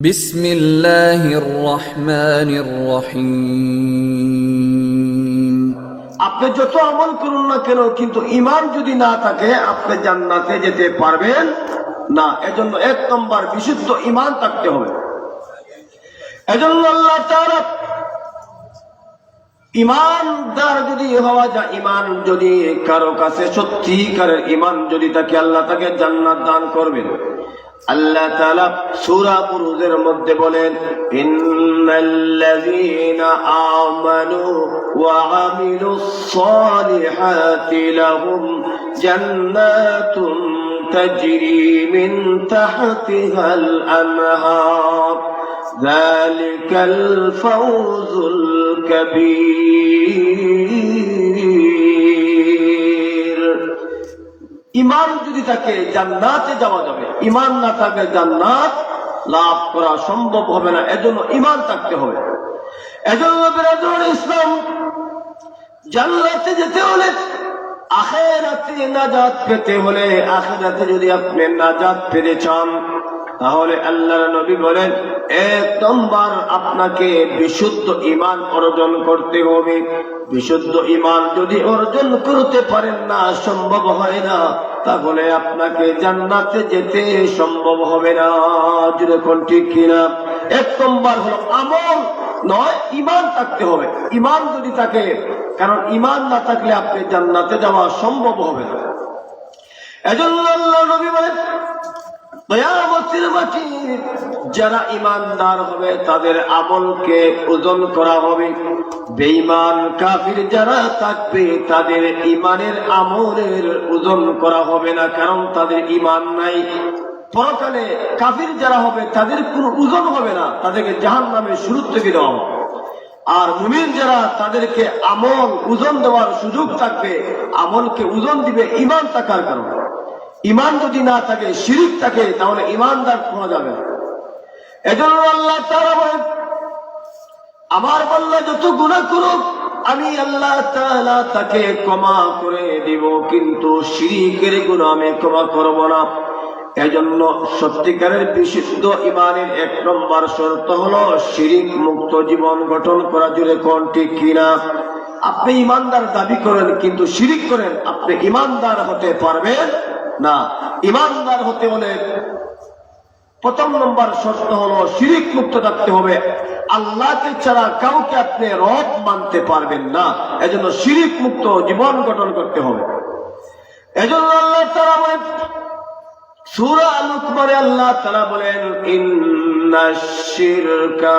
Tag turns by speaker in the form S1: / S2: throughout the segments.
S1: বিসমিল্লাহির রহমানির রহিম।
S2: আপনি যত আমল করুন না কেন, কিন্তু ঈমান যদি না থাকে আপনি জান্নাতে যেতে পারবেন না। এজন্য 1 নম্বর বিশুদ্ধ ঈমান থাকতে হবে। এজন্য আল্লাহ তাআলা ঈমানদার যদি হওয়া যায়, ঈমান যদি কারো কাছে সত্যিকারের ঈমান যদি থাকে, আল্লাহ তাকে জান্নাত দান করবেন। আল্লাহ তাআলা সূরা বুরুজের মধ্যে বলেন, ইন্নাল্লাযীনা আমানু ওয়া আমিলুস সালিহাতি লাহুম জান্নাতুন তাজরি মিন তাহতিহাল আনহার যালিকাল ফাওজুল কাবীর। ঈমান যদি থাকে জান্নাতে যাওয়া যাবে, ঈমান না থাকলে জান্নাত লাভ করা সম্ভব হবে না। এজন্য ঈমান থাকতে হবে। এজন্য বিরাদরুল ইসলাম, জান্নাতে যেতে হলে, আখিরাতে নাজাত পেতে হলে, আখিরাতে যদি আপনি নাজাত পেতে চান, তাহলে আল্লাহর নবী বলেন 1 নম্বর আপনাকে বিশুদ্ধ ঈমান অর্জন করতে হবে। বিশুদ্ধ ঈমান যদি অর্জন করতে পারেন না, সম্ভব হয় না, তাহলে আপনাকে জান্নাতে যেতে সম্ভব হবে না। যেরকম ঠিক কিনা? 1 নম্বর হলো আমল নয়, ঈমান থাকতে হবে। ঈমান যদি থাকে, কারণ ঈমান না থাকলে আপনি জান্নাতে যাওয়া সম্ভব হবে না। এজন্য আল্লাহ নবী বলেন, কিয়ামতের মাঠে যারা ঈমানদার হবে তাদের আমলকে ওজন করা হবে। বেঈমান কাফির যারা থাকবে তাদের ঈমানের আমলের ওজন করা হবে না, কারণ তাদের ঈমান নাই। পরকালে কাফির যারা হবে তাদের কোনো ওজন হবে না, তাদেরকে জাহান্নামে শুরু থেকে দেওয়া হবে। আর মুমিন যারা, তাদেরকে আমল ওজন দেওয়ার সুযোগ থাকবে, আমলকে ওজন দিবে ঈমান থাকার কারণে। ঈমান যদি না থাকে, শিরিক থাকে, তাহলে ঈমানদার পাওয়া যাবে না। এজন্য আল্লাহ তাআলা বলেন, আমার বান্দা যত গুনাহ করুক আমি আল্লাহ তাআলা তাকে ক্ষমা করে দিব, কিন্তু শিরিকের গুনাহ আমি ক্ষমা করব না। এজন্য সত্যিকারের বিশুদ্ধ ঈমানের 1 নম্বর শর্ত হলো শিরিক মুক্ত জীবন গঠন করা। জুড়ে কোন ঠিক কিনা? আপনি ঈমানদার দাবি করেন কিন্তু শিরিক করেন, আপনি ঈমানদার হতে পারবেন না। ঈমানদার হতে হলে 1 নম্বর শর্ত হলো শিরিক মুক্ত থাকতে হবে। আল্লাহকে ছাড়া কাউকে আপনি রব মানতে পারবেন না। এজন্য শিরিক মুক্ত জীবন গঠন করতে হবে। এজন্য আল্লাহ তাআলা বলেন, সূরা লুকমানে আল্লাহ তাআলা বলেন, ইন্নাশ শিরকা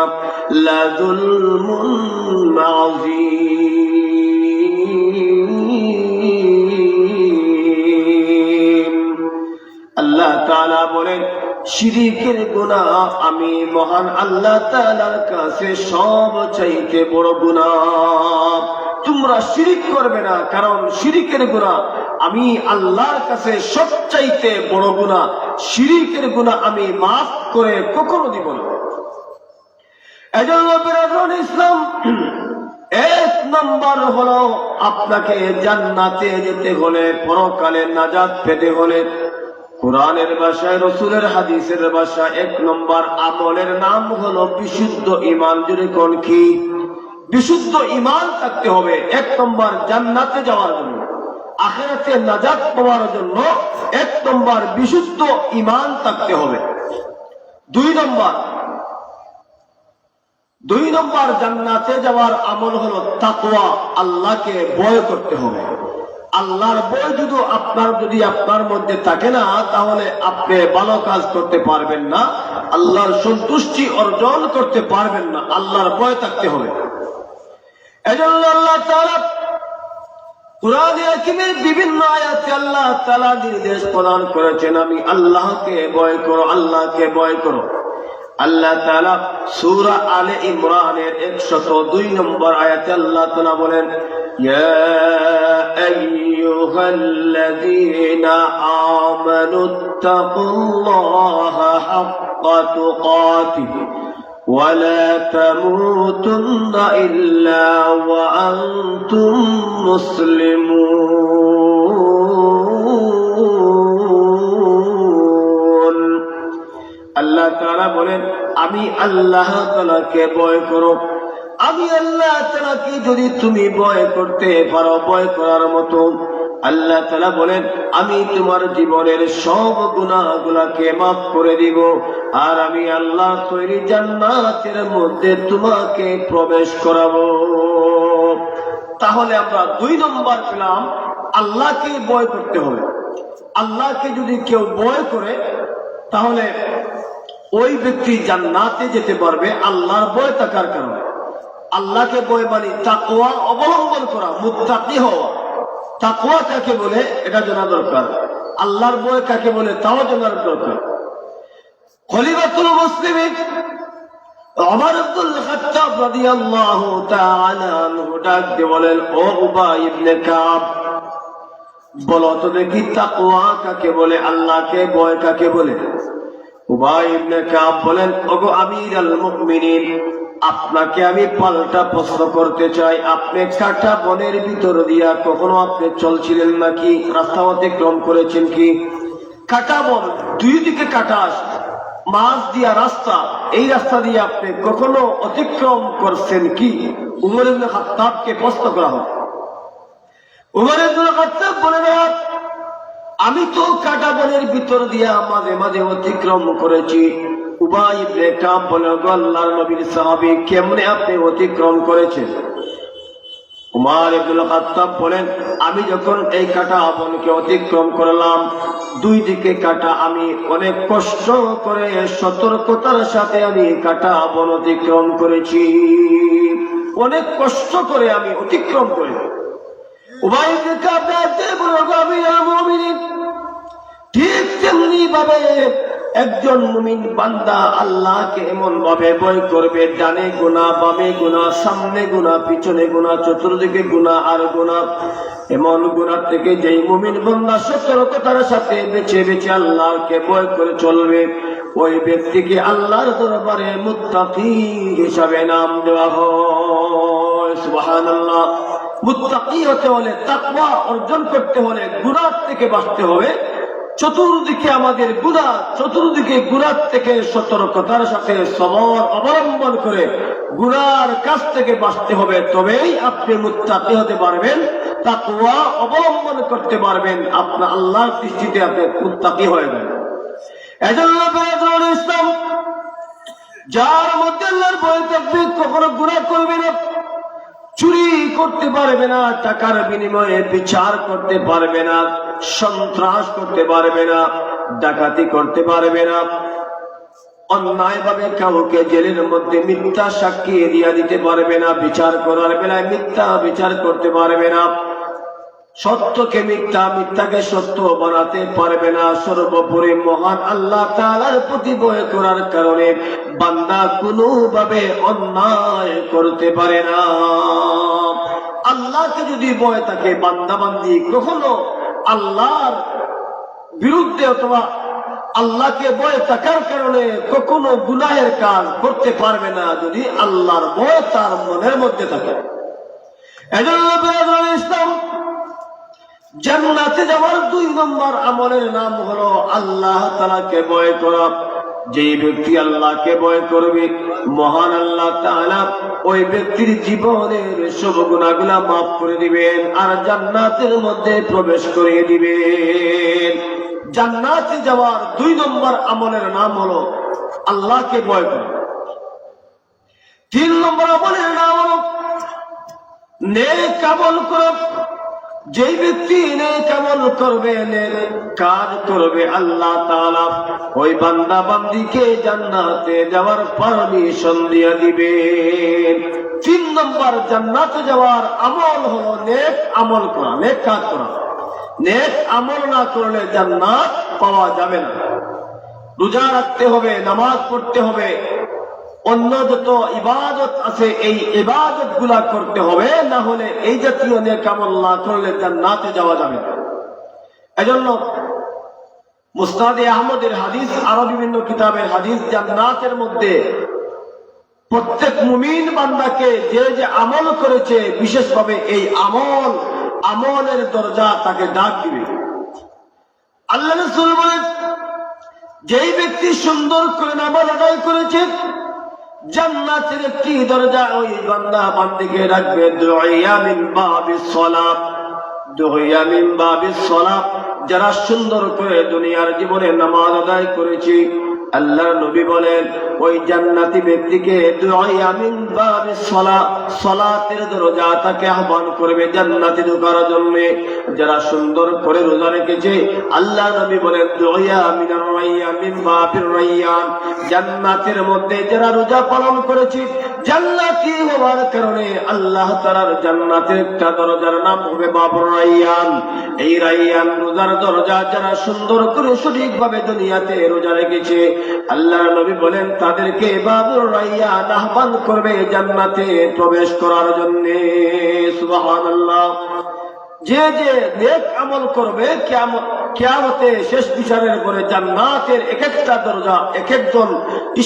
S2: লাযুলমুন আযীম। আল্লাহ তাআলা বলেন, শিরিকের গুনাহ আমি মহান আল্লাহ তাআলার কাছে সবচাইতে বড় গুনাহ। তোমরা শিরিক করবে না, কারণ শিরিকের গুনাহ আমি আল্লাহর কাছে সবচাইতে বড় গুনাহ। শিরিকের গুনাহ আমি মাফ করে কখনো দিব না। এজন্য বিরাদরুল ইসলাম, 1 নম্বর হলো আপনাকে জান্নাতে যেতে হলে, পরকালে নাজাত পেতে হলে, কোরআনের ভাষায়, রাসূলের হাদিসের ভাষায় 1 নম্বর আমলের নাম হলো বিশুদ্ধ ঈমান। যদি কোন কি? বিশুদ্ধ ঈমান থাকতে হবে 1 নম্বর জান্নাতে যাওয়ার জন্য, আখিরাতে নাজাত পাওয়ার জন্য 1 নম্বর বিশুদ্ধ ঈমান থাকতে হবে। 2 নম্বর জান্নাতে যাওয়ার আমল হলো তাকওয়া, আল্লাহকে ভয় করতে হবে। আল্লাহর ভয় যদি আপনার মধ্যে থাকে না, তাহলে আপনি ভালো কাজ করতে পারবেন না, আল্লাহর সন্তুষ্টি অর্জন করতে পারবেন না। আল্লাহর ভয় থাকতে হবে। এজন্য আল্লাহ তাআলা কুরআনে হাকিমের বিভিন্ন আয়াতে আল্লাহ তাআলা নির্দেশ প্রদান করেছেন, আমি আল্লাহকে ভয় করো, আল্লাহকে ভয় করো। আল্লাহ তাআলা সূরা আলে ইমরানের 102 নম্বর আয়াতে আল্লাহ তাআলা বলেন, ইয়া আইয়ুহাল্লাযীনা আমানুত্তাকুল্লাহা হাক্কা তুকাতিহি ওয়া লা তামুতুন্না ইল্লা ওয়া আনতুম মুসলিমুন। আল্লাহ তাআলা বলেন, আমি আল্লাহ তাআলাকে ভয় করো। আমি আল্লাহ তাআলাকে যদি তুমি ভয় করতে পারো, ভয় করার মতো, আল্লাহ তাআলা বলেন, আমি তোমার জীবনের সব গুনাহগুলোকে মাফ করে দিব, আর আমি আল্লাহ তৈরি জান্নাতের মধ্যে তোমাকে প্রবেশ করাবো। তাহলে আমরা 2 নম্বর পেলাম, আল্লাহকে ভয় করতে হবে। আল্লাহকে যদি কেউ ভয় করে তাহলে ওই ব্যক্তি জান্নাতে যেতে পারবে আল্লাহর ভয় থাকার কারণে। আল্লাহকে ভয় মানে তাকওয়া অবলম্বন করা, মুত্তাকি হওয়া। তাকওয়া কাকে বলে এটা জানা দরকার, আল্লাহর ভয় কাকে বলে তাও জানার দরকার। খলিফাতুল মুসলিমিন ওমর ইবনুল খাত্তাব রাদিয়াল্লাহু তাআলা আনহু ডাক দিয়ে বলেন, ও উবাই ইবনে কাব, বলো তো দেখি তাকওয়া কাকে বলে, আল্লাহকে ভয় কাকে বলে? উবাই ইবনে কাব বলেন, ওগো আমিরুল মুমিনিন, আপনাকে আমি পাল্টা প্রশ্ন করতে চাই। আপনি কাটা বনের ভিতর দিয়া কখনো আপনি চলছিলেন নাকি? রাস্তা অতিক্রম করেছেন কি? কাটা বন, 2 দিকে কাটা, মাছ দিয়া রাস্তা, এই রাস্তা দিয়ে আপনি কখনো অতিক্রম করছেন কি? উমর ইবনে খাত্তাবকে প্রশ্ন করা হয়। উমর ইবনে খাত্তাব বলেন, আমি তো কাটা বনের ভিতর দিয়া মাঝে মাঝে অতিক্রম করেছি। উবাই ইবনে কাব বলেন, আল্লাহর নবীর সাহাবী, কেমনে আপনি অতিক্রম করেছেন? উমর ইবনে খাত্তাব বলেন, আমি যখন এই কাটা বনকে অতিক্রম করলাম, 2 দিকে কাটা, আমি অনেক কষ্ট করে সতর্কতার সাথে আমি কাটা বন অতিক্রম করেছি, অনেক কষ্ট করে আমি অতিক্রম করি। উবাই ইবনে কাব আমিরুল মুমিনিন, ঠিক তেমনি ভাবে একজন মুমিন বান্দা আল্লাহকে এমন ভাবে ভয় করবে, ডানে গুনাহ, বামে গুনাহ, সামনে গুনাহ, পিছনে গুনাহ, চতুর্দিকে গুনাহ আর গুনাহ। এমন গুনাহ থেকে যেই মুমিন বান্দা সতর্কতার সাথে বেঁচে বেঁচে আল্লাহকে ভয় করে চলবে, ওই ব্যক্তিকে আল্লাহর দরবারে মুত্তাকি হিসাবে নাম দেওয়া হয়। সুবহানাল্লাহ। মুত্তাকি হতে হলে, তাকওয়া অর্জন করতে হলে গুনাহ থেকে বাঁচতে হবে। চতুর্দিকে আমাদের গুনাহ, চতুর্দিকে গুনাহ থেকে সতর্কতার সাথে সবর অবলম্বন করে গুনাহর কাছ থেকে বাঁচতে হবে, তবেই আপনি মুত্তাকি হতে পারবেন, তাকওয়া অবলম্বন করতে পারবেন, আপনার আল্লাহর দৃষ্টিতে আপনি মুত্তাকি হয়ে যাবেন। এজন্য ইসলাম, যার মধ্যে আল্লাহর ভয় থাকবে, কখনো গুনাহ করবে না, চুরি করতে পারবে না, টাকার বিনিময়ে বিচার করতে পারবে না, সন্ত্রাস করতে পারবে না, ডাকাতি করতে পারবে না, অন্যায় ভাবে কাউকে জেলের মধ্যে মিথ্যা সাক্ষী দিয়ে দিতে পারবে না, বিচার করার বেলায় মিথ্যা বিচার করতে পারবে না, সত্যকে মিথ্যা, মিথ্যাকে সত্য বানাতে পারবে না। সর্বোপরি মহান আল্লাহ তাআলার প্রতি ভয় করার কারণে বান্দা কোনোভাবে অন্যায় করতে পারে না। আল্লাহকে যদি ভয় থাকে, বান্দা বান্দি কখনো আল্লাহর বিরুদ্ধে অথবা আল্লাহকে ভয় থাকার কারণে কখনো গুনাহের কাজ করতে পারবে না, যদি আল্লাহর ভয় তার মনের মধ্যে থাকে। এজন্য ইসলাম, জান্নাতে যাওয়ার 2 নম্বর আমলের নাম হলো আল্লাহ তাআলাকে ভয় করা। যে ব্যক্তি আল্লাহকে ভয় করবে, মহান আল্লাহ তাআলা ওই ব্যক্তির জীবনের সব গুনাহগুলো মাফ করে দিবেন আর জান্নাতের মধ্যে প্রবেশ করিয়ে দিবেন। জান্নাতে যাওয়ার 2 নম্বর আমলের নাম হলো আল্লাহকে ভয় করা। 3 নম্বর আমলের নাম হলো নেক আমল করা। যেই ব্যক্তি নেক আমল করবে, নেক কাজ করবে, আল্লাহ তাআলা ওই বান্দা বান্দিকে জান্নাতে যাওয়ার পারমিশন দিয়ে দিবেন। 3 নম্বর জান্নাতে যাওয়ার আমল হলো নেক আমল করা, নেক কাজ করা। নেক আমল না করলে জান্নাত পাওয়া যাবে না। রোজা রাখতে হবে, নামাজ পড়তে হবে, অন্য যত ইবাদত আছে এই ইবাদত গুলা করতে হবে, না হলে এই জাতীয় নেক আমল না করলে জান্নাতে যাওয়া যাবে না। এজন্য মুসনাদে আহমদের হাদিস, আরো বিভিন্ন কিতাবের হাদিস, জান্নাতের মধ্যে প্রত্যেক মুমিন বান্দাকে যে যে আমল করেছে, বিশেষভাবে এই আমলের দরজা তাকে ডাক দিবে। আল্লাহ রাসূল বলেন, যেই ব্যক্তি সুন্দর করে নামাজ আদায় করেছে জান্নাতের একটি দরজা ওই বান্দা বান্দিকে রাখবে দুইয়া মিন বাবিস সালাত, দুইয়া মিন বাবিস সালাত। যারা সুন্দর করে দুনিয়ার জীবনে নামাজ আদায় করেছে আল্লাহর নবী বলেন ওই জান্নাতি ব্যক্তিকে দুইয়া মিন বাবিস সালাত, সালাতের দরজা তাকে আহ্বান করবে জান্নাতে ঢোকার জন্য। যারা সুন্দর করে রোজা রেখেছে আল্লাহর নবী বলেন দুইয়া মিনার রাইয়ান মিন বাবির রাইয়ান, জান্নাতের মধ্যে যারা রোজা পালন করেছে জান্নাতি হওয়ার কারণে আল্লাহ তাআলার জান্নাতের একটা দরজার নাম হবে বাবুর রাইয়ান। এই রাইয়ান রোজার দরজা যারা সুন্দর করে সঠিকভাবে দুনিয়াতে রোজা রেখেছে আল্লাহর নবী বলেন তাদেরকে বাবুর রাইয়ান আহ্বান করবে জান্নাতে প্রবেশ করার জন্য। সুবহানাল্লাহ। যে যে নেক আমল করবে কিয়ামতে শেষ বিচারের পরে জান্নাতের এক একটা দরজা এক একজন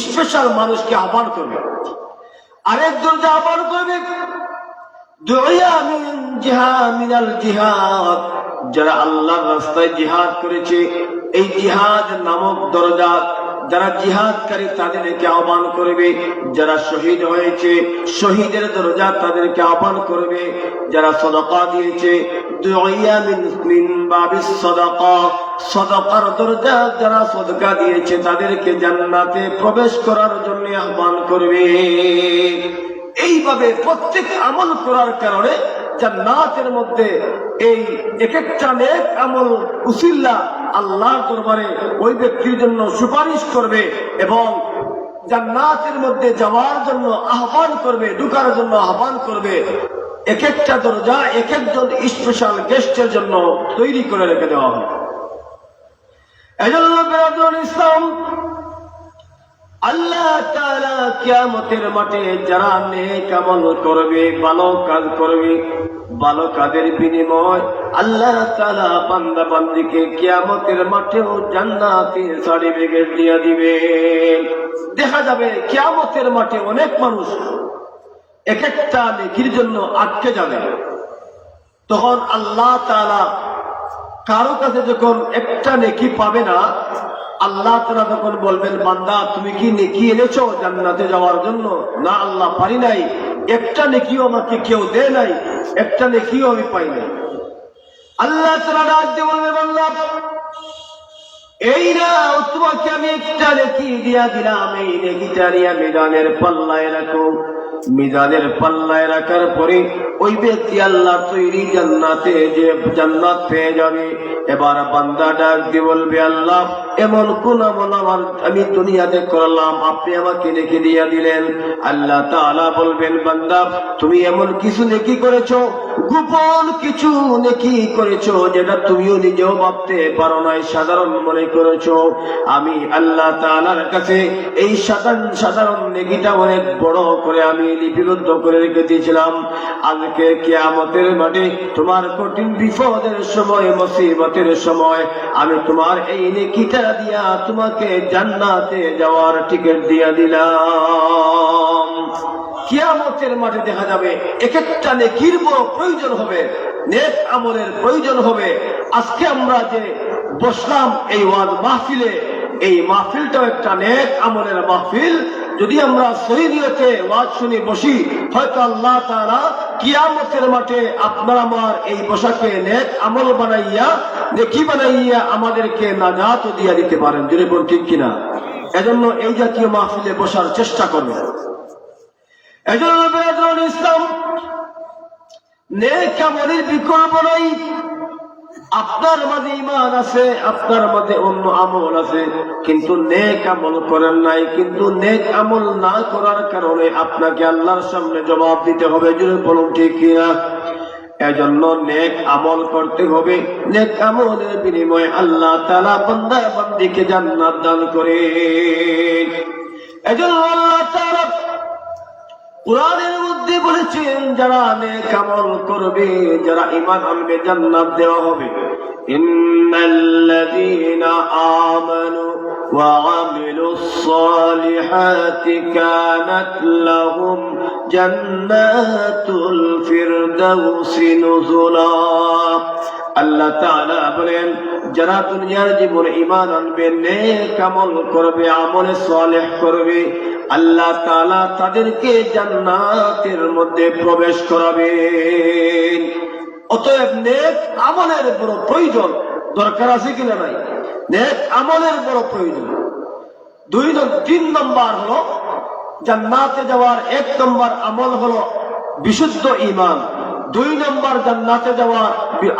S2: স্পেশাল মানুষকে আহ্বান করবে। আরেক দরজা আহ্বান করবে দুইয়া মিন জিহাদ মিনাল জিহাদ, যারা আল্লাহর রাস্তায় জিহাদ করেছে এই জিহাদ নামক দরজা যারা জিহাদকারী তাদেরকে আহ্বান করবে। যারা শহীদ হয়েছে শহীদের দরজা তাদেরকে আহ্বান করবে। যারা সাদাকা দিয়েছে দুইয়া মিন বাবিস সাদাকা, সাদাকার দরজা যারা সাদকা দিয়েছে তাদেরকে জান্নাতে প্রবেশ করার জন্য আহ্বান করবে। এইভাবে প্রত্যেক আমল করার কারণে জান্নাতের মধ্যে এই এক একটা নেক আমল উসিলা আল্লাহর দরবারে ওই ব্যক্তির জন্য সুপারিশ করবে এবং জান্নাতের মধ্যে যাওয়ার জন্য আহ্বান করবে, ঢোকার জন্য আহ্বান করবে। এক একটা দরজা এক একজন স্পেশাল গেস্টের জন্য তৈরি করে রেখে দেওয়া হবে। এজন্য বেরাদুল ইসলাম আল্লাহ তাআলা কিয়ামতের মাঠে যারা নেক আমল করবে ভালো কাজ করবে ভালো কাজের বিনিময় আল্লাহ তাআলা বান্দা বান্দিকে কিয়ামতের মাঠেও জান্নাতে সার্টিফিকেট দিয়ে দিবে। দেখা যাবে কিয়ামতের মাঠে অনেক মানুষ এক একটা নেকির জন্য আটকে যাবে। তখন আল্লাহ তাআলা কারো কাছে যখন একটা নেকি পাবে না আল্লাহ তাআলা তখন বলবেন বান্দা তুমি কি নেকি এনেছো জান্নাতে যাওয়ার জন্য? না আল্লাহ পারি নাই, একটা নেকিও আমাকে কেউ দেয় নাই, একটা নেকিও আমি পাই নাই। আল্লাহ তাআলা ডাক দিয়ে বলবে বান্দা এই না তোমাকে আমি একটা নেকি দিয়া দিলাম, এই নেকিটা নিয়ে মিজানের পাল্লায় রাখো। মিজানের পাল্লায় রাখার পরে ওই ব্যক্তি আল্লাহ তৈরি জান্নাতে যে জান্নাত পেয়ে যাবে। এবার বান্দা ডাক দিয়ে বলবে আল্লাহ এমন কোন আমল আমি দুনিয়াতে করলাম আপনি আমাকে নেকি দিয়ে দিলেন? আল্লাহ তাআলা বলবেন বান্দা তুমি এমন কিছু নেকি করেছো, গোপন কিছু নেকি করেছো যেটা তুমিও নিজেও ভাবতে পারো নাই, সাধারণ মনে করেছো। আমি আল্লাহ তাআলার কাছে এই সাধারণ নেকিটা অনেক বড় করে আমি লিপিবদ্ধ করে রেখে দিয়েছিলাম। আজকে কিয়ামতের মাঠে তোমার কঠিন বিপদের সময় মুসিবতের সময় আমি তোমার এই নেকিটা দিয়া তোমাকে জান্নাতে যাওয়ার টিকিট দিয়া দিলাম। কিয়ামতের মাঠে দেখা যাবে এক একটা নেকির বড় প্রয়োজন হবে, নেক আমলের প্রয়োজন হবে। আজকে আমরা যে বসলাম এই ওয়াজ মাহফিলে, এই মাহফিলটাও একটা নেক আমলের মাহফিল। যদি আমরা সহি নিয়তে ওয়াজ শুনে বসি হয়তো আল্লাহ তাআলা কিয়ামতের মাঠে আপনার আমার এই বসাকে নেক আমল বানাইয়া নেকি বানাইয়া আমাদেরকে নাজাত দিয়া দিতে পারেন। যদি বল ঠিক কিনা? এজন্য এই জাতীয় মাহফিলে বসার চেষ্টা করবেন। এজন্য বেরাদুল ইসলাম নেক আমলের বিকল্প নাই। আপনার মাঝে ঈমান আছে, আপনার মাঝে অন্য আমল আছে, কিন্তু নেক আমল করেন নাই। কিন্তু নেক আমল না করার কারণে আপনাকে আল্লাহর সামনে জবাব দিতে হবে। যদি বলুন ঠিক কিনা? এজন্য নেক আমল করতে হবে। নেক আমলের বিনিময়ে আল্লাহ তাআলা বান্দা বান্দিকে জান্নাত দান করে। এজন্য আল্লাহ তাআলা কুরআনের মধ্যে বলেছেন যারা নেক আমল করবে, যারা ঈমান আনবে জান্নাত দেওয়া হবে। ইন্নাল্লাযীনা আমানু وعملوا الصالحات كانت لهم جنات الفردوس نزلا আল্লাহ তাআলা বলেন যারা দুনিয়ার জীবনে ঈমান আনবে নেক আমল করবে আমলে সালেহ করবে আল্লাহ তাআলা তাদেরকে জান্নাতের মধ্যে প্রবেশ করাবেন। অতএব নেক আমলের বড় প্রয়োজন, দরকার আছে কিনা নাই? নেক আমলের বড় প্রয়োজন। 3 নম্বর হলো জান্নাতে যাওয়ার 1 নম্বর আমল হলো বিশুদ্ধ ঈমান। 2 নম্বর জান্নাতে যাওয়ার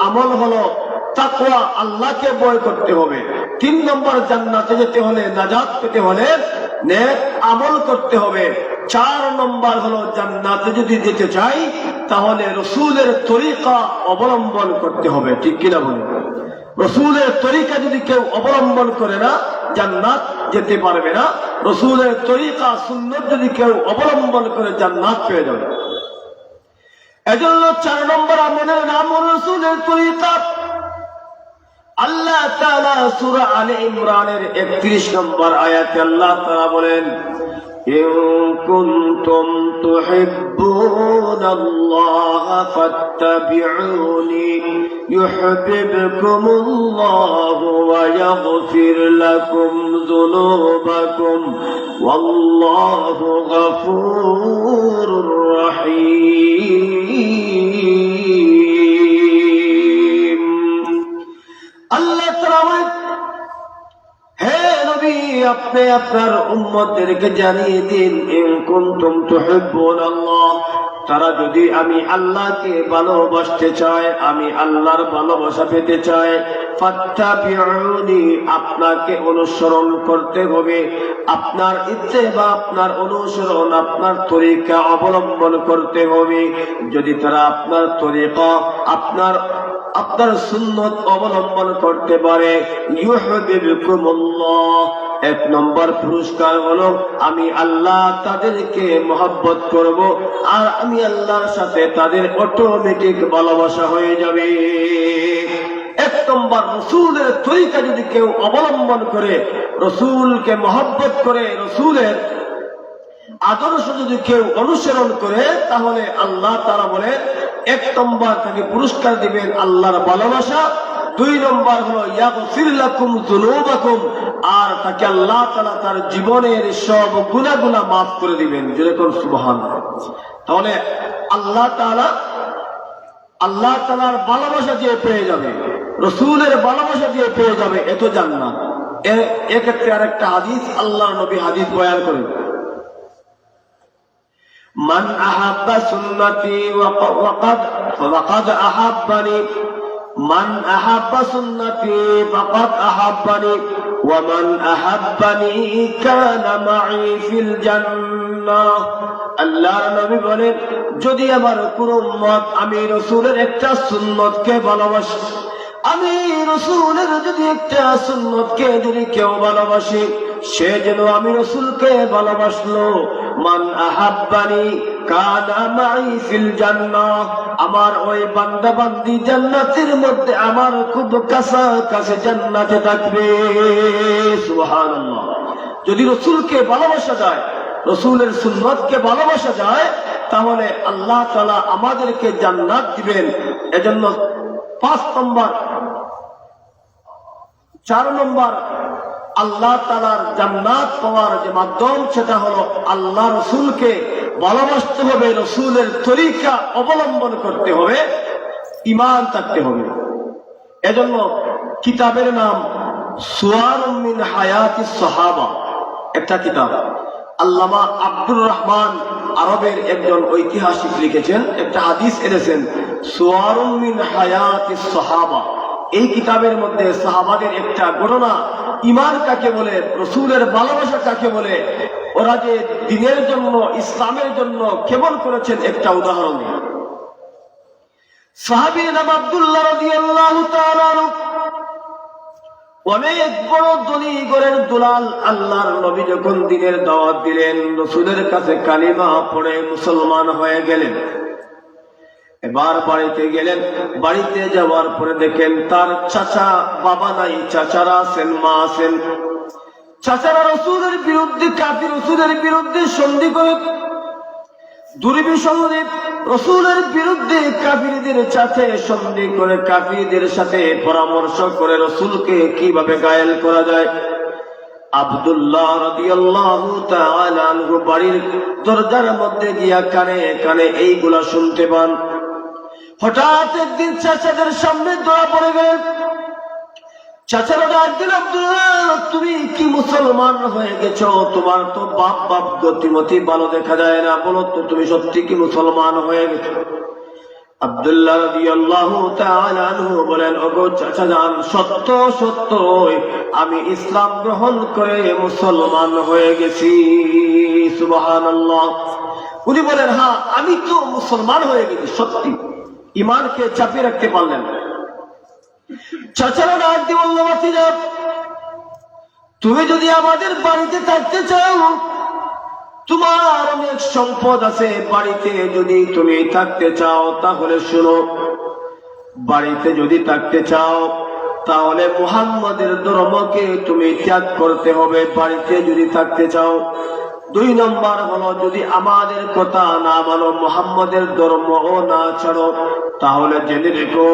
S2: আমল হলো তাকওয়া, আল্লাহকে ভয় করতে হবে। 3 নম্বর জান্নাতে যেতে হলে, নাজাত পেতে হলে নেক আমল করতে হবে। 4 নম্বর হলো জান্নাতে যদি যেতে চাই তাহলে রাসূলের তরিকা অবলম্বন করতে হবে। ঠিক কিনা বলেন? রাসূলের তরিকা যদি কেউ অবলম্বন করে না জান্নাত যেতে পারবে না। রাসূলের তরিকা সুন্নাত যদি কেউ অবলম্বন করে জান্নাত পেয়ে যাবে। এজন্য 4 নম্বর আমলের নাম হলো রাসূলের তরিকা। আল্লাহ তাআলা সূরা আলে ইমরানের 31 নম্বর আয়াতে আল্লাহ তাআলা বলেন ইন কুনতুম তুহিব্বুনাল্লাহ ফাত্তাবিউনি ইউহিব্বুকুমুল্লাহু ওয়া ইয়াগফির লাকুম যুনুবাকুম ওয়াল্লাহু গফুরুর রহিম। আল্লাহ তাআলা হে নবী আপনি আপনার উম্মতদেরকে জানিয়ে দিন ইন কুনতুম তুহিব্বুনাল্লাহ, তারা যদি আমি আল্লাহকে ভালোবাসতে চায়, আমি আল্লাহর ভালোবাসা পেতে চাই, ফাত্তাবিউনি আপনাকে অনুসরণ করতে হবে। আপনার ইত্তেবা, আপনার অনুসরণ, আপনার তরিকা অবলম্বন করতে হবে। যদি তারা আপনার তরিকা, আপনার সুন্নত অবলম্বন করতে পারে, ইউহিব্বুকুমুল্লাহ 1 নম্বর পুরস্কার হলো আমি আল্লাহ তাদেরকে মহব্বত করব, আর আমি আল্লাহর সাথে তাদের অটোমেটিক ভালোবাসা হয়ে যাবে। 1 নম্বর রাসূলের তরিকা যদি কেউ অবলম্বন করে, রাসূলকে মহব্বত করে, রাসূলের আদর্শ যদি কেউ অনুসরণ করে, তাহলে আল্লাহ তাআলা বলেন 1 নম্বর তাকে পুরস্কার দিবেন আল্লাহর ভালোবাসা। 2 নম্বর হলো ইয়াগফির লাকুম যুনুবাকুম, আর তাকে আল্লাহ তাআলা তার জীবনের সব গুনাহগুলো মাফ করে দিবেন। যেরকম সুবহানাল্লাহ। তাহলে আল্লাহ তাআলার ভালোবাসা দিয়ে পেয়ে যাবে, রাসূলের ভালোবাসা দিয়ে পেয়ে যাবে এত জান্নাত। এক্ষেত্রে আরেকটা হাদিস আল্লাহর নবী হাদিস বয়ান করেন, মান আহাব্বা সুন্নতি ফাকাদ আহাব্বানি, মান আহাব্বা সুন্নতি ফাকাদ আহাব্বানি ওয়া মান আহাব্বানি কানা মাই ফিল জান্নাহ। আল্লাহর নবী বলেন যদি আমার কোন উম্মত আমি রাসূলের একটা সুন্নতকে ভালোবাসে, আমি রাসূলের যদি একটা সুন্নতকে যদি কেউ ভালোবাসে, সে যেন আমি রাসূলকে ভালোবাসলো। মান আহাব্বানি কানা মাই ফিল জান্নাহ, আমার ওই বান্দা বান্দি জান্নাতের মধ্যে আমার খুব কাছে জান্নাতে থাকবে। সুবহানাল্লাহ। যদি রাসূলকে ভালোবাসা যায়, রাসূলের সুন্নতকে ভালোবাসা যায়, তাহলে আল্লাহ তাআলা আমাদেরকে জান্নাত দিবেন। এজন্য 4 নম্বর আল্লাহ তাআলার জান্নাত পাওয়ার যে মাধ্যম, সেটা হলো আল্লাহ রাসূলকে ভালোবাসতে হবে, রাসূলের তরিকা অবলম্বন করতে হবে, ঈমান থাকতে হবে। এজন্য কিতাবের নাম সুওয়ারুম মিন হায়াতিস সাহাবা, একটা কিতাব। আল্লামা আব্দুর রহমান আরবের একজন ঐতিহাসিক লিখেছেন, একটা হাদিস এনেছেন, সুওয়ারুম মিন হায়াতিস সাহাবা। এই কিতাবের মধ্যে সাহাবাদের একটা ঘটনা, ঈমান কাকে বলে, রাসূলের ভালোবাসা কাকে বলে, ওরা যে দ্বীনের জন্য, ইসলামের জন্য কেমন করেছেন, একটা উদাহরণ দিই। সাহাবী নাম আব্দুল্লাহ রাদিয়াল্লাহু তাআলা আনহু, অনেক বড় ধনী ঘরের দুলাল। আল্লাহর নবী যখন দ্বীনের দাওয়াত দিলেন, রাসূলের কাছে কালিমা পড়ে মুসলমান হয়ে গেলেন। এবার বাড়িতে গেলেন, বাড়িতে যাওয়ার পরে দেখেন তার চাচা, বাবা নাই, চাচারা আছেন, মা আছেন। চাচারা রসুলের বিরুদ্ধে, কাফির রসুলের বিরুদ্ধে সন্ধি করে, দুর্বিসন্ধি রসুলের বিরুদ্ধে কাফিরদের সাথে সন্ধি করে, কাফিরদের সাথে পরামর্শ করে রসুলকে কিভাবে ঘায়েল করা যায়। আব্দুল্লাহ রাদিয়াল্লাহু তাআলা আনহু বাড়ির দরজার মধ্যে গিয়া কানে কানে এইগুলা শুনতে পান। হঠাৎ একদিন চাচাদের সামনে ধরা পড়ে গেলেন। চাচারা ডাক দিল, আব্দুল্লাহ, তুমি কি মুসলমান হয়ে গেছো? তোমার তো বাপ গতিমতি ভালো দেখা যায় না, বলো তো তুমি সত্যি কি মুসলমান হয়ে গেছো? আব্দুল্লাহ রাদিয়াল্লাহু তাআলা আনহু বলেন, ওগো চাচা জান, সত্য সত্য আমি ইসলাম গ্রহণ করে মুসলমান হয়ে গেছি। সুবহানাল্লাহ। উনি বলেন, হ্যাঁ আমি তো মুসলমান হয়ে গেছি। সত্যি ঈমানকে চাপিয়ে রাখতে পারলেন। চাচারা ডাক দিয়ে বলল, ভাতিজা, তুমি যদি আমাদের বাড়িতে থাকতে চাও, তোমার অনেক সম্পদ আছে, বাড়িতে যদি তুমি থাকতে চাও তাহলে শোনো, বাড়িতে যদি থাকতে চাও তাহলে মুহাম্মদের ধর্মকে তুমি ত্যাগ করতে হবে, বাড়িতে যদি থাকতে চাও। 2 নম্বর হলো, যদি আমাদের কথা না মানো, মুহাম্মদের ধর্ম ও না ছাড়ো, তাহলে জেনে রেখো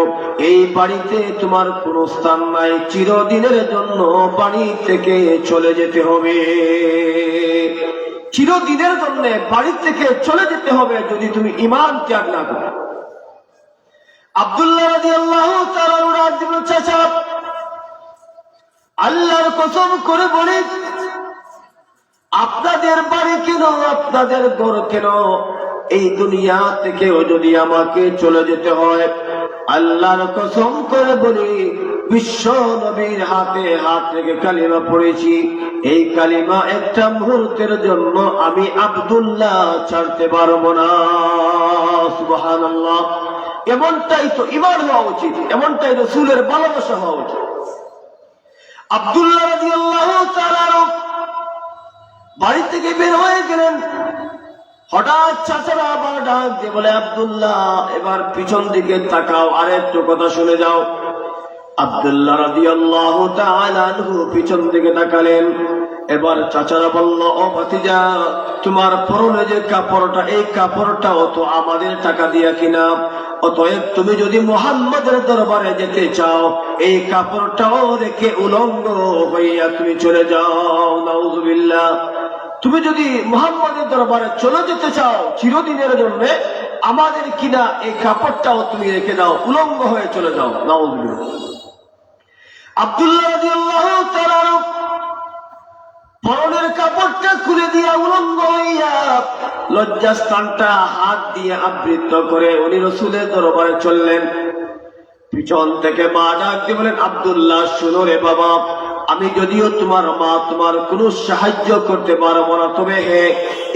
S2: এই বাড়িতে তোমার কোনো স্থান নাই, চিরদিনের জন্য বাড়ি থেকে চলে যেতে হবে। চিরদিনের জন্য বাড়ি থেকে চলে যেতে হবে যদি তুমি ঈমান ত্যাগ না করো। আব্দুল্লাহ রাদিয়াল্লাহু তাআলা ডাক দিল, চাচা, আল্লাহর কসম করে বলি, আপনাদের বাড়ি কেন, আপনাদের ঘর কেন, এই দুনিয়া থেকেও যদি আমাকে চলে যেতে হয়, আল্লাহর কসম করে বলি, বিশ্ব নবীর হাতে হাত রেখে কালিমা পড়েছি, এই কালিমা একটা মুহূর্তের জন্য আমি আব্দুল্লাহ ছাড়তে পারবো না। সুবহানাল্লাহ। এমনটাই তো ঈমান হওয়া উচিত, এমনটাই রাসূলের ভালোবাসা হওয়া উচিত। আব্দুল্লাহ রাদিয়াল্লাহু তাআলা বাড়ি থেকে বের হয়ে গেলেন। হঠাৎ চাচারা আবার ডাক দিয়ে বলে, আব্দুল্লাহ, এবার পিছন দিকে তাকাও, আর একটু কথা শুনে যাও। আব্দুল্লাহ রাদিয়াল্লাহু তাআলা আনহু পিছন দিকে তাকালেন। এবার চাচারা বলল, ও ভাতিজা, তোমার পরনে যে কাপড়টা, এই কাপড়টাও তো আমাদের টাকা দিয়া কিনা, অতএব তুমি যদি মুহাম্মদের দরবারে যেতে চাও, এই কাপড়টাও রেখে উলঙ্গ হইয়া তুমি চলে যাও। নাউযুবিল্লাহ। তুমি যদি মুহাম্মদের দরবারে চলে যেতে চাও চিরদিনের জন্য, আমাদের কিনা এই কাপড়টাও তুমি রেখে দাও, উলঙ্গ হয়ে চলে যাও। নাউযুবিল্লাহ। আব্দুল্লাহ রাদিয়াল্লাহু তাআলা পরনের কাপড়টা খুলে দিয়া উলঙ্গ হইয়া লজ্জাস্থানটা হাত দিয়ে আবৃত করে উনি রাসূলের দরবারে চললেন। পিছন থেকে মা ডাক দিয়ে বলেন, আব্দুল্লাহ, শুনো রে বাবা, আমি যদিও তোমার মা, তোমার কোনো সাহায্য করতে পারবো না, তবে হ্যাঁ,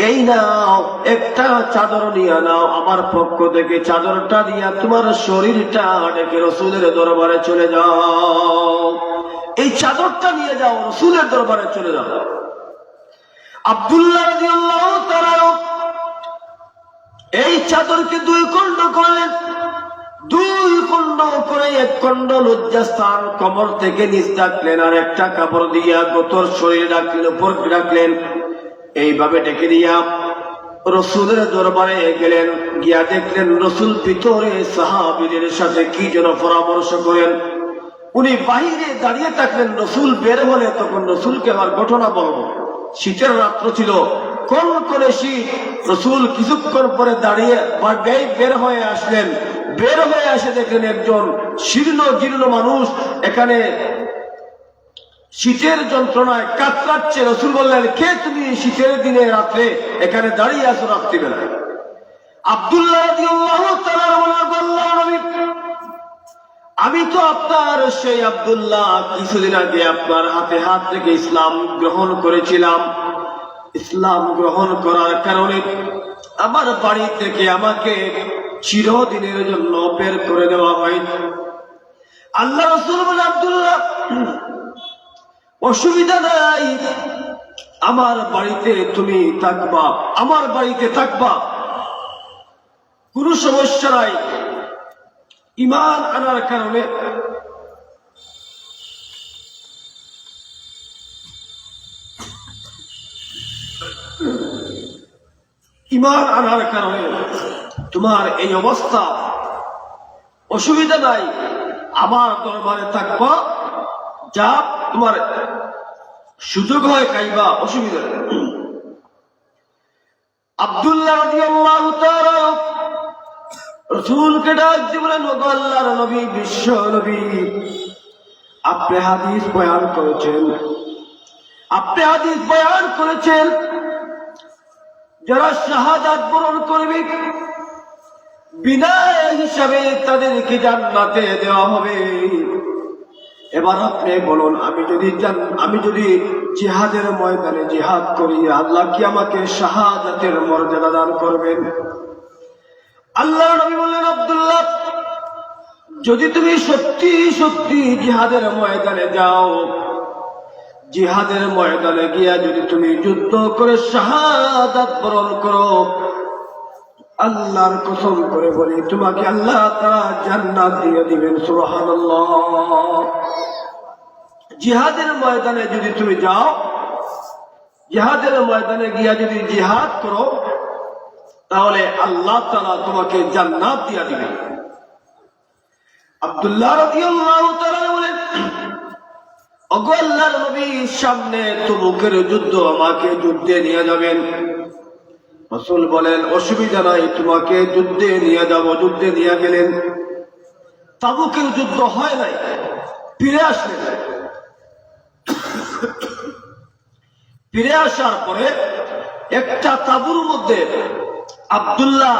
S2: এই নাও, একটা চাদর নিয়ে নাও, আমার পক্ষ থেকে চাদরটা দিয়া তোমার শরীরটা ডেকে রাসূলের দরবারে চলে যাও। এই চাদরটা নিয়ে যাও, রাসূলের দরবারে চলে যাও। আব্দুল্লাহ রাদিয়াল্লাহু তাআলা এই চাদরকে 2 খণ্ড করলেন। 2 খণ্ড করে 1 খণ্ড লজ্জাস্থান কবর থেকে নিচ রাখলেন, আর একটা কাপড় দিয়া গোতর শরীর রাখলেন, উপর রাখলেন। এইভাবে ডেকে দিয়া রাসূলের দরবারে গেলেন। গিয়া দেখলেন রাসূল ভিতরে সাহাবীদের সাথে কি যেন পরামর্শ করেন। উনি বাহিরে দাঁড়িয়ে থাকলেন, রাসূল বের হলে তখন রাসূলকে আমার ঘটনা বলবো। শীতের রাত্র ছিল, কোন করে শীত। রাসূল কিছুক্ষণ পরে দাঁড়িয়ে বের হয়ে আসলেন। বের হয়ে আসে দেখলেন একজন শীর্ণ জীর্ণ মানুষ এখানে শীতের যন্ত্রণায় কাতরাচ্ছে। রাসূল বললেন, কে তুমি শীতের দিনে রাত্রে এখানে দাঁড়িয়ে আছো রাত্রিবেলায়? আব্দুল্লাহ রাদিয়াল্লাহু তাআলা বললেন, আমি তো আপনার সেই আব্দুল্লাহ, কিছুদিন আগে আপনার হাতে হাত রেখে ইসলাম গ্রহণ করেছিলাম। ইসলাম গ্রহণ করার কারণে আমার বাড়ি থেকে আমাকে চিরদিনের জন্য বের করে দেওয়া হয়। আল্লাহ রাসূল বলেন, আব্দুল্লাহ, অসুবিধা নাই, আমার বাড়িতে তুমি থাকবা, আমার বাড়িতে থাকবা, কোনো সমস্যা নাই। ঈমান আনার কারণে ঈমান আনার কারণে তোমার এই অবস্থা, অসুবিধা নাই, আমার দরবারে থাকবা, যা তোমার সুযোগ হয় খাইবা, অসুবিধা নেই। আব্দুল্লাহ রাদিয়াল্লাহু তাআলা রাসূলকে ডাক দিয়ে বলেন, ওগো আল্লাহর নবী, বিশ্ব নবী, আপনি হাদিস বয়ান করেছেন, যারা শাহাদাত বরণ করবে বিনা হিসাবে তাদেরকে জান্নাতে দেওয়া হবে। এবার আপনি বলুন, আমি যদি জিহাদের ময়দানে জিহাদ করি, আল্লাহ কি আমাকে শাহাদাতের মর্যাদা দান করবেন? আল্লাহ নবী বললেন, আব্দুল্লাহ, যদি তুমি সত্যি সত্যি জিহাদের ময়দানে যাও, জিহাদের ময়দানে গিয়া যদি তুমি যুদ্ধ করে শাহাদাত বরণ করো, আল্লাহর কসম করে বলি, তোমাকে আল্লাহ তাআলা জান্নাত দিয়ে দিবেন। সুবহানাল্লাহ। জিহাদের ময়দানে যদি তুমি যাও, জিহাদের ময়দানে গিয়া যদি জিহাদ করো, তাহলে আল্লাহ তাআলা তোমাকে জান্নাত দিয়ে দিবেন। আব্দুল্লাহ রাদিয়াল্লাহু তাআলা বলেন, ওগো আল্লাহর নবী, সামনে তবুকের যুদ্ধ, আমাকে যুদ্ধে নিয়ে যাবেন। রাসূল বলেন, অসুবিধা নাই, তোমাকে যুদ্ধে নিয়ে যাব। যুদ্ধে নিয়ে গেলেন। তাবুকের যুদ্ধ হয় নাই, ফিরে আসলেন। ফিরে আসার পরে একটা তাবুর মধ্যে আব্দুল্লাহ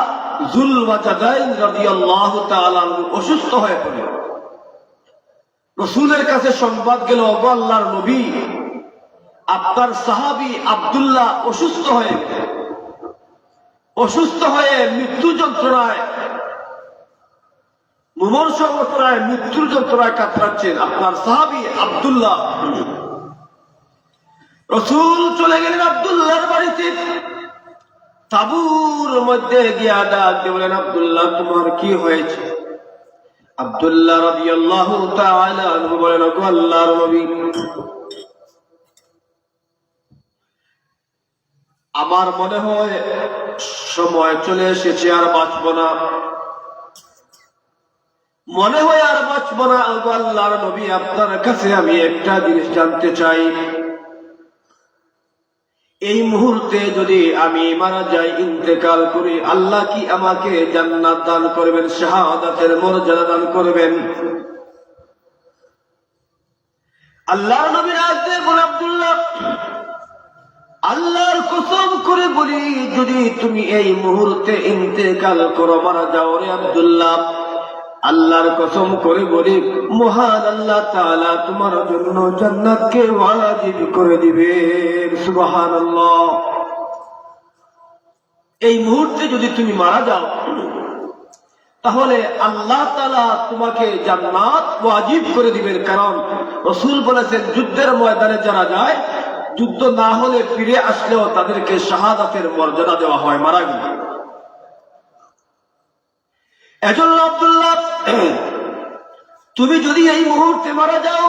S2: যুলওয়াজাদাইন রাদিয়াল্লাহু তাআলা অসুস্থ হয়ে পড়লেন। রাসূলের কাছে সংবাদ গেল, ওগো আল্লাহর নবী, আপনার সাহাবী আব্দুল্লাহ অসুস্থ হয়ে মৃত্যু যন্ত্রণায়, মুমূর্ষ অবস্থায় মৃত্যুর যন্ত্রণায় কাতরাচ্ছেন আপনার সাহাবী আব্দুল্লাহ। রাসূল চলে গেলেন আব্দুল্লাহর বাড়িতে। তাবুর মধ্যে গিয়া ডাক দিয়ে বলেন, আব্দুল্লাহ, তোমার কি হয়েছে? আব্দুল্লাহ রাদিয়াল্লাহু তাআলা আনহু বলেন, ওগো আল্লাহর নবী, আমার মনে হয় সময় চলে এসেছে, আর বাঁচব না, মনে হয় আর বাঁচব না। ওগো আল্লাহর নবী, আপনার কাছে আমি একটা জিনিস জানতে চাই, এই মুহূর্তে যদি আমি মারা যাই, ইন্তেকাল করি, আল্লাহ কি আমাকে জান্নাত দান করবেন, শাহাদাতের মর্যাদা দান করবেন? আল্লাহর নবী ডাক দিয়ে বলে, আব্দুল্লাহ, আল্লাহর কসম করে বলি, যদি তুমি এই মুহূর্তে ইন্তেকাল করো, মারা যাও রে আব্দুল্লাহ, আল্লাহর কসম করে বলি, মহান আল্লাহ তাআলা তোমার জন্য জান্নাতকে ওয়াজিব করে দিবেন। সুবহানাল্লাহ। এই মুহূর্তে যদি তুমি মারা যাও, তাহলে আল্লাহ তাআলা তোমাকে জান্নাত ওয়াজিব করে দিবেন। কারণ রাসূল বলেছেন, যুদ্ধের ময়দানে যারা যায়, যুদ্ধ না হলে ফিরে আসলেও তাদেরকে শাহাদাতের মর্যাদা দেওয়া হয় মারা গেলে। এজন্য আব্দুল্লাহ, তুমি যদি এই মুহূর্তে মারা যাও,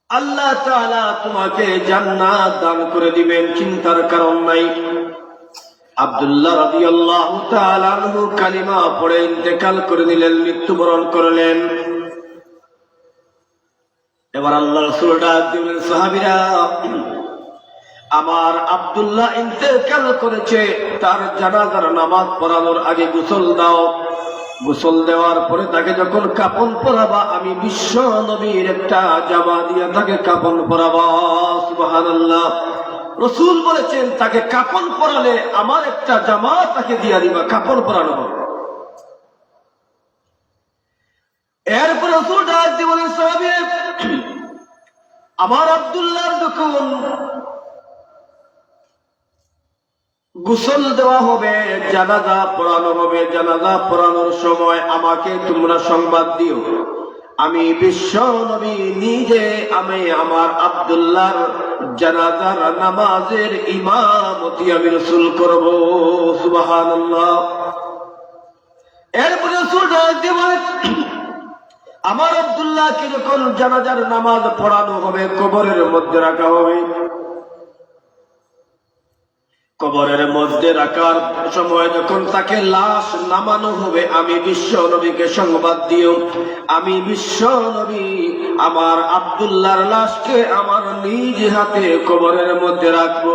S2: আল্লাহ তাআলা তোমাকে জান্নাত দান করে দিবেন, চিন্তার কারণ নাই। আব্দুল্লাহ রাদিয়াল্লাহু তাআলা আনহু কালিমা পড়ে ইন্তেকাল করে নিলেন, মৃত্যুবরণ করলেন। এবার আল্লাহ রাসূল ডাক দিলেন, সাহাবীরা, আমার আব্দুল্লাহ ইন্তেকাল করেছে, তার জানাজার নামাজ পড়ানোর আগে গোসল দাও। গোসল দেওয়ার পরে তাকে যখন কাফন পরাবা, আমি বিশ্ব নবীর একটা জামা দিয়ে তাকে কাফন পরাবা। সুবহানাল্লাহ। রাসূল বলেছেন, তাকে কাফন পরালে আমার একটা জামা তাকে দিয়া দিবা, কাফন পরানো হবে। এরপর রাসূল ডাক দিয়ে বলেন, সাহাবীরা, আমার আব্দুল্লাহর যখন গোসল দেওয়া হবে, জানাজা পড়ানো হবে, জানাজা পড়ানোর সময় আমাকে তোমরা সংবাদ দিও। আমি বিশ্ব নবী নিজে আমি আমার আব্দুল্লাহর জানাজার নামাজের ইমামতি আমি রাসূল করব। সুবহানাল্লাহ। এরপরে রাসূল ডাক দিয়ে বলেন, আমার আব্দুল্লাহকে যখন জানাজার নামাজ পড়ানো হবে, কবরের মধ্যে রাখা হবে, কবরের মধ্যে রাখার সময় যখন তাকে লাশ নামানো হবে, আমি বিশ্ব নবীকে সংবাদ দিও, আমি বিশ্ব নবী আমার আব্দুল্লাহর লাশকে আমার নিজ হাতে কবরের মধ্যে রাখবো।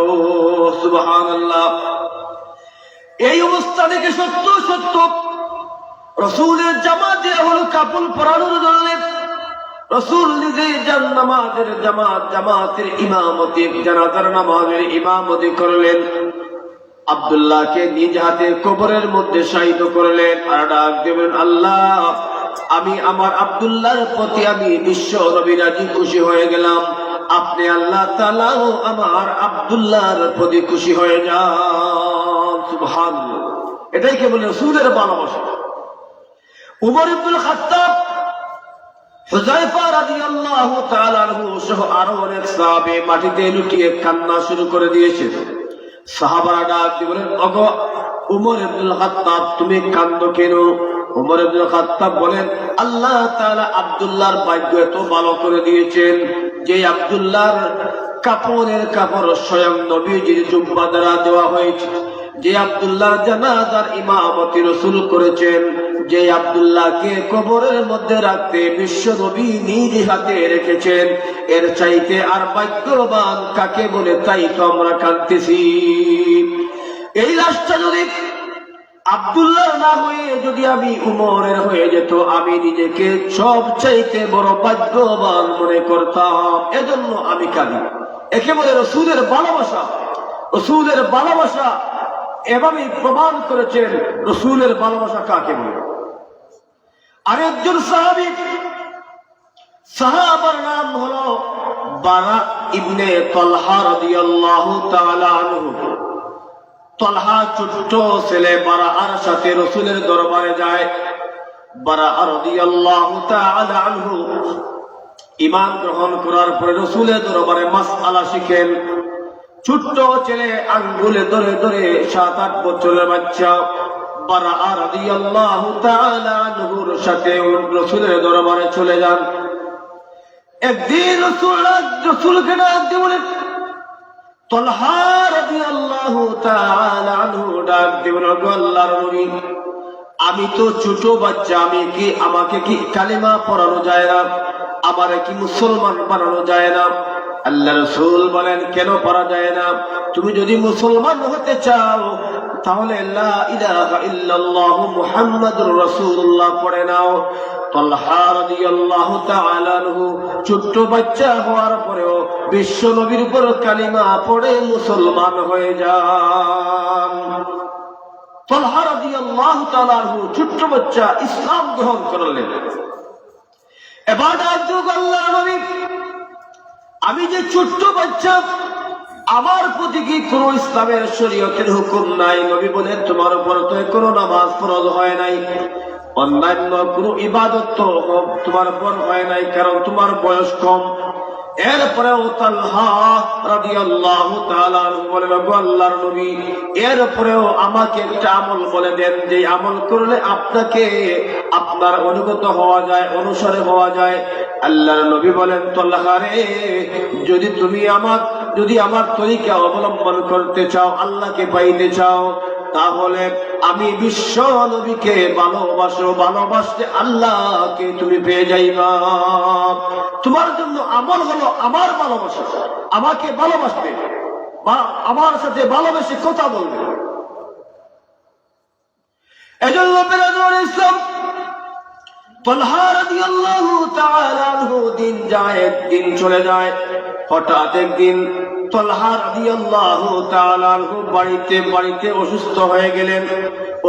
S2: সুবহানাল্লাহ। এই অবস্থা থেকে সত্য সত্য রসুলের জামাত দেওয়া হলো কাপড় পরানোর জন্য। রসুল নিজে জামাতের ইমামতি, জানাজার নামাজের ইমামতি করলেন। আব্দুল্লাহকে নিজ হাতে কবরের মধ্যে শায়িত করলেন আর ডাক দেবেন, আল্লাহ আমি আমার আব্দুল্লাহর প্রতি আমি বিশ্ব নবী রাজি খুশি হয়ে গেলাম, আপনি আল্লাহ তাআলাও আমার আব্দুল্লাহর প্রতি খুশি হয়ে যান। সুবহানাল্লাহ। এটাই কে বলে রাসূলের ভালোবাসা। উমর ইবনুল খাত্তাব, হুযায়ফা রাদিয়াল্লাহু তাআলা আনহু সহ আরো অনেক সাহাবী মাটিতে লুটিয়ে কান্না শুরু করে দিয়েছে। সাহাবারা ডাক দিয়ে বলেন, ওগো উমর ইবনুল খাত্তাব তুমি কান্দো কেন? উমর ইবনুল খাত্তাব বলেন, আল্লাহ তাআলা আব্দুল্লাহর ভাগ্য এত ভালো করে দিয়েছেন যে আব্দুল্লাহর কাপড়ের কাপড় স্বয়ং নবীজির জুব্বা দ্বারা দেওয়া হয়েছে, যে আব্দুল্লাহর জানাজার ইমামতি রাসূল করেছেন, যে আব্দুল্লাহকে কবরের মধ্যে রাখতে বিশ্ব নবী নিজ হাতে রেখেছেন, এর চাইতে আর ভাগ্যবান কাকে বলে? তাই তো আমরা কাঁদতেছি। এই লাশটা যদি আব্দুল্লাহ না হয়ে যদি আমি উমরের হয়ে যেত, আমি নিজেকে সব চাইতে বড় ভাগ্যবান মনে করতাম। এজন্য আমি কাঁদি। একে বলে রসুলের ভালোবাসা। রসুলের ভালোবাসা এভাবে প্রমাণ করেছেন রসুলের ভালোবাসা কাকে বলে। আরেকজন সাহাবার নাম হলো বারা ইবনে তালহা রাদিয়াল্লাহু তাআলা আনহু। তালহা ছোট্ট ছেলে বারার সাথে রসুলের দরবারে যায়। বারা রাদিয়াল্লাহু তাআলা আনহু ঈমান গ্রহণ করার পরে রসুলের দরবারে মাসআলা শিখেন। ছোট্ট ছেলে আঙ্গুলে ধরে ধরে 7-8 বছরের বাচ্চা বারা রাদিয়াল্লাহু তাআলা আনহুর সাথে রাসূলের দরবারে চলে যান। একদিন রাসূলকে ডাক দিয়ে বলেন, তালহা রাদিয়াল্লাহু তাআলা আনহু ডাক দিয়ে বলেন, আল্লাহর নবী আমি তো ছোট বাচ্চা, আমাকে কি কালিমা পড়ানো যায় না? আমারে কি মুসলমান বানানো যায় না? আল্লাহ রাসূল বলেন, কেন পারা যায় না? তুমি যদি মুসলমান হতে চাও তাহলে লা ইলাহা ইল্লাল্লাহু মুহাম্মাদুর রাসূলুল্লাহ পড়ে নাও। তালহা রাদিয়াল্লাহু তাআলা আনহু ছোট্ট বাচ্চা হওয়ার পরেও বিশ্ব নবীর উপর কালিমা পড়ে মুসলমান হয়ে যান। তালহা রাদিয়াল্লাহু তাআলা আনহু ছোট্ট বাচ্চা ইসলাম গ্রহণ করলেন। এবার ডাক দিল, আল্লাহর নবী আমি যে ছোট্ট বাচ্চা, আমার প্রতি কি কোন ইসলামের শরীয়তের হুকুম নাই? নবী বলেন, তোমার উপর তো কোনো নামাজ ফরজ হয় নাই, অন্যান্য কোনো ইবাদত তো তোমার উপর হয় নাই, কারণ তোমার বয়স কম। এরপরেও তালহা রাদিয়াল্লাহু তাআলা বলেন, আল্লাহর নবী এরপরেও আমাকে একটা আমল বলে দেন, যে আমল করলে আপনাকে আপনার অনুগত হওয়া যায়, অনুসরণ হওয়া যায়। আল্লাহর নবী বলেন, তালহা রে যদি আমার তরিকা অবলম্বন করতে চাও, আল্লাহকে পাইতে চাও, তাহলে আমি বিশ্ব নবীকে ভালোবাসো, ভালোবাসতে আল্লাহকে তুমি পেয়ে যাইবা। তোমার জন্য আমল হলো আমার ভালোবাসা, আমাকে ভালোবাসবে, আমার সাথে ভালোবেসে কথা বলবে। এজন্য বিরাদর ইসলাম তালহা রাদিয়াল্লাহু তাআলা আনহু দিন যায়, দিন চলে যায়। হঠাৎ একদিন তালহা রাদিয়াল্লাহু তাআলা আনহু বাড়িতে অসুস্থ হয়ে গেলেন।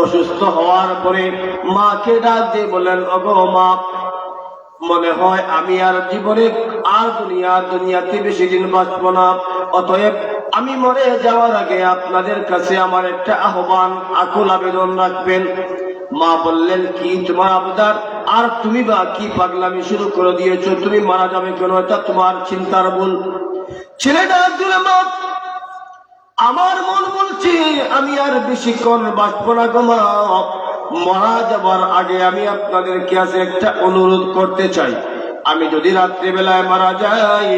S2: অসুস্থ হওয়ার পরে মাকে ডাক দিয়ে বলেন, ওগো মা, মনে হয় আমি আর জীবনে আর দুনিয়াতে বেশি দিন বাঁচব না, অতএব আমি মরে যাওয়ার আগে আপনাদের কাছে আমার একটা আহ্বান, আকুল আবেদন রাখবেন। মা বললেন, কি তোমার আবদার? আর তুমি বা কি পাগলামি শুরু করে দিয়েছো? তুমি মারা যাবে কেন? এটা তোমার চিন্তার ভুল। ছেলেটা দিলে, মা আমার মন বলছে আমি আর বেশিক্ষণ বাঁচব না গো মা, মারা যাবার আগে আমি আপনাদের কাছে একটা অনুরোধ করতে চাই। আমি যদি রাত্রিবেলায় মারা যাই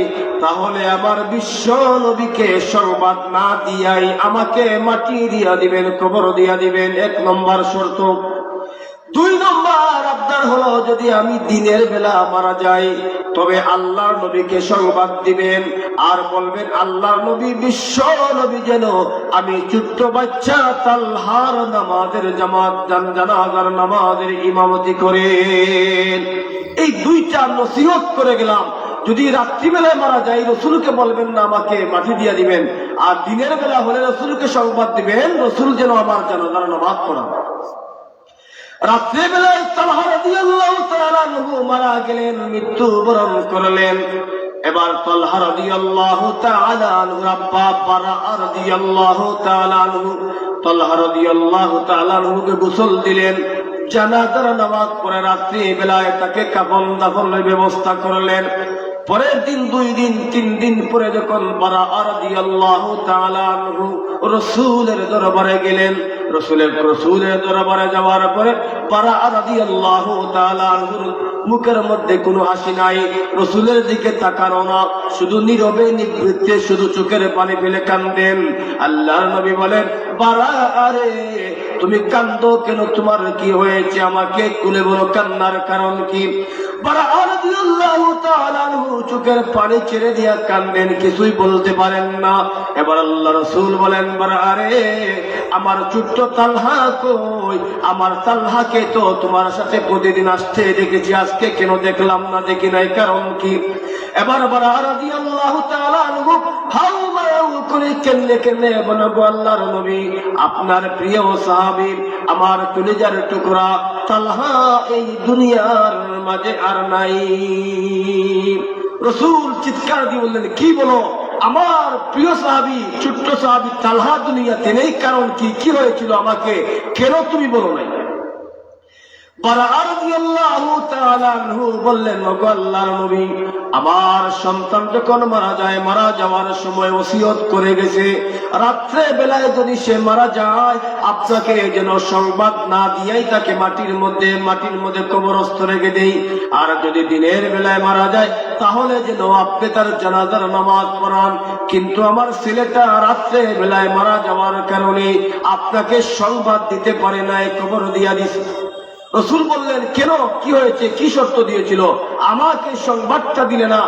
S2: তাহলে আমার বিশ্ব নবীকে সংবাদ না দিয়াই আমাকে মাটি দিয়া দিবেন, কবর দিয়া দিবেন। 1 নম্বর শর্ত। 2 নম্বর আবদার হলো, যদি আমি দিনের বেলা মারা যাই তবে আল্লাহর নবীকে সংবাদ দিবেন আর বলবেন আল্লাহর নবী বিশ্ব নবী যেন আমি ছোট্ট বাচ্চা তালহার নামাজের জানাজার নামাজের ইমামতি করেন। এই 2টা নসিহত করে গেলাম। যদি রাত্রিবেলায় মারা যায় রসুলকে বলবেন না আমাকে মাটি দিয়ে দিবেন, আর দিনের বেলা হলে রসুলকে সংবাদ দিবেন রসুল যেন আমার জানাজার নামাজ পড়ান। রাত্রিবেলায় তালহা রাদিয়াল্লাহু তাআলা আনহু মারা গেলেন, মৃত্যুবরণ করলেন। এবার তালহা রাদিয়াল্লাহু তাআলা আনহু আব্বা বারা রাদিয়াল্লাহু তাআলা আনহু তালহা রাদিয়াল্লাহু তাআলা আনহুকে গোসল দিলেন, জানাজার নামাজ পড়ে রাত্রিবেলায় তাকে কাফন দাফনের ব্যবস্থা করলেন। পরের দিন 2 দিন 3 দিন পরে যখন বারা রাদিয়াল্লাহু তাআলা আনহু রাসূলের দরবারে গেলেন, রসুলের দরবারে যাওয়ার পরে বারা রাদিয়াল্লাহু তাআলা আনহুর মুখের মধ্যে কোনো হাসি নাই, রসুলের দিকে তাকানো না, শুধু নীরবে নিবৃত্তে শুধু চোখের পানি ফেলে কান্দেন। আল্লাহর নবী বলেন, বারা আরে তুমি কান্দো কেন, তোমার কি হয়েছে, আমাকে খুলে বলো কান্নার কারণ কি। বারা রাদিয়াল্লাহু তাআলা আনহু চোখের পানি ছেড়ে দিয়া কান্দেন, কিছুই বলতে পারেন না। এবার আল্লাহ রাসূল বলেন, বারা আরে আমার ছোট্ট তালহা কই, আমার তালহাকে তো তোমার সাথে প্রতিদিন আসতে দেখেছি, আজকে কেন দেখলাম না, দেখি নাই, কারণ কি। এবার বারা রাদিয়াল্লাহু তাআলা আনহু হাউমাউ করে কেন্নে বলবো, আল্লাহর নবী আপনার প্রিয় সাহাবী আমার কলিজার টুকরা তালহা এই দুনিয়ার মাঝে আর নাই। রাসূল চিৎকার দিয়ে বললেন, কি বলো, আমার প্রিয় সাহাবী ছোট্ট সাহাবী তালহা দুনিয়াতে নেই, কারণ কি, কি হয়েছিল, আমাকে কেন তুমি বলো নাই। বারা রাদিয়াল্লাহু তাআলা আনহু বললেন, ওগো আল্লাহর নবী আমার সন্তান যখন মারা যায়, মারা যাওয়ার সময় ওসিয়ত করে গেছে রাত্রে বেলায় যদি সে মারা যায় আপনাকে যেন সংবাদ না দিয়াই তাকে মাটির মধ্যে কবরস্থ রেখে দেই, আর যদি দিনের বেলায় মারা যায় তাহলে যেন আপনি তার জানাজার নামাজ পড়ান। কিন্তু আমার ছেলেটা রাত্রে বেলায় মারা যাওয়ার কারণে আপনাকে সংবাদ দিতে পারে নাই, কবর দিয়া দিছে। রাসূল বললেন, কেন, কি হয়েছে, কি শর্ত দিয়েছিল, আমাকে সংবাদটা দিলে না।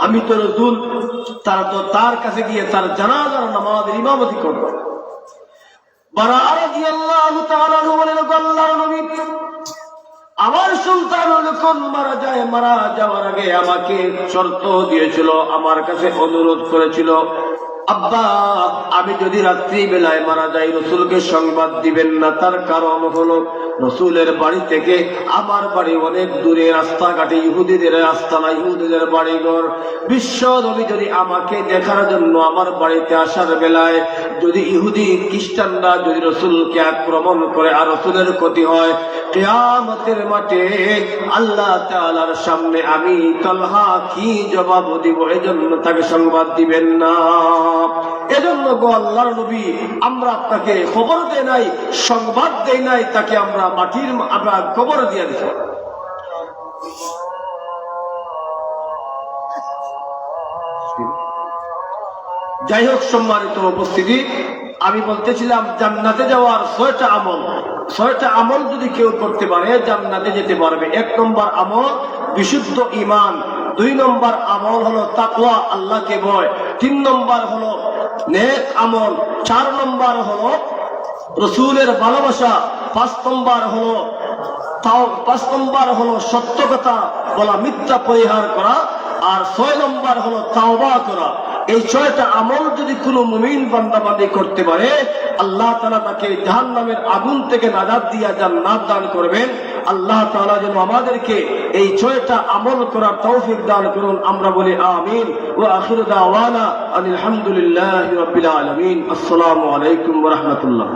S2: আমি তো রাসূল, তার কাছে গিয়ে তার জানাজার নামাজের ইমামতি করব। বারা রাদিয়াল্লাহু তাআলা বলেন, আল্লাহর নবী আমার সন্তান যখন মারা যায়, মারা যাওয়ার আগে আমাকে শর্ত দিয়েছিল, আমার কাছে অনুরোধ করেছিল, আব্বা আমি যদি রাত্রি বেলায় মারা যাই রসুলকে সংবাদ দিবেন না। তার কারণ হলো রসুলের বাড়ি থেকে আমার বাড়ি অনেক দূরে, রাস্তাঘাটে ইহুদিদের রাস্তা না, ইহুদিদের বাড়িঘর। বিশ্ব নবী যদি আমাকে দেখার জন্য আমার বাড়িতে আসার বেলায় যদি ইহুদি খ্রিস্টানরা যদি রসুলকে আক্রমণ করে আর রসুলের ক্ষতি হয়, কিয়ামতের মাঠে আল্লাহ তাআলার সামনে আমি তালহা কি জবাব দিব, এজন্য তাকে সংবাদ দিবেন না। এজন্য গো আল্লাহর নবী আমরা আপনাকে খবর দেই নাই, সংবাদ দেই নাই, তাকে আমরা আমরা খবর দিয়ে দিছি। যাই হোক সম্মানিত উপস্থিতি, আমি বলতেছিলাম জান্নাতে যাওয়ার 6টা আমল, 6টা আমল যদি কেউ করতে পারে জান্নাতে যেতে পারবে। 1 নম্বর আমল বিশুদ্ধ ঈমান, 2 নম্বর আমল হলো তাকওয়া, আল্লাহকে ভয়, 3 নম্বর হলো নেক আমল, 4 নম্বর হলো রাসূলের ভালোবাসা, 5 নম্বর হলো সত্য কথা বলা, মিথ্যা পরিহার করা, আর 6 নম্বর হলো তাওবা করা। এই 6টা আমল যদি কোনো মুমিন বান্দা বান্দী করতে পারে আল্লাহ তাআলা তাকে জাহান্নামের আগুন থেকে নাজাত দিয়া জান্নাত দান করবেন। আল্লাহ তাআলা যেন আমাদেরকে এই 6টা আমল করার তৌফিক দান করুন। আমরা বলি আমিন। ওয়া আখিরু দাওয়ানা আলহামদুলিল্লাহি রাব্বিল আলামিন। আসসালামু আলাইকুম ওয়া রাহমাতুল্লাহ।